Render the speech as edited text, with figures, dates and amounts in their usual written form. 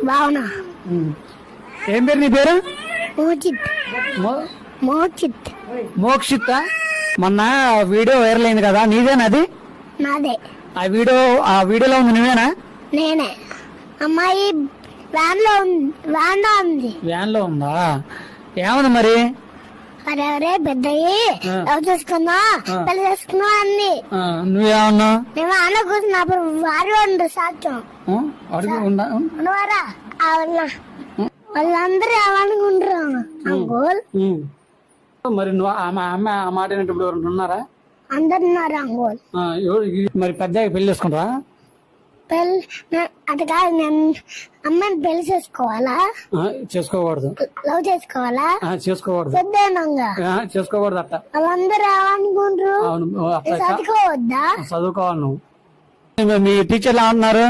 భావన. ఏం పేరు నీ పేరు? మోచిత్. మోచిత్. మోక్షిత్. మొన్న వీడియో వైరల్ అయింది కదా, నీదేనా అది? నాదే. ఆ వీడియోలో ఉంది నువ్వేనా? నేనే. అమ్మాయి వ్యాన్ లో ఉంది. వ్యాన్ లో ఉందా? ఏముంది మరి? అరే పెద్దయ్యి లవ్ చేసుకున్నా పెళ్లి చేసుకున్నా అంది. నువ్వేమన్నా? మేము అన్న కూర్చున్నప్పుడు వారు ఉండు సాక్ష్యం ఉన్నవారా వాళ్ళందరూ ఏమనుకుంటారు అంకుల్. మరి నువ్వు అమ్మ ఆ మాట వినేటప్పుడు ఎవరు ఉన్నారా? అందరు ఉన్నారు అంకుల్. మరి పెద్ద పెళ్లి చేసుకుంటారా? అది కాదు, నేను అమ్మాయిని పెళ్లి చేసుకోవాలా? చేసుకోకూడదు. లవ్ చేసుకోవాలా? చేసుకోకూడదు. పెద్దగా చేసుకోకూడదు అట్ట. వాళ్ళందరూ ఏమనుకుంటారు? చదువుకోవద్దా? చదువుకోవాలి నువ్వు. మీ టీచర్లు ఏమన్నారు?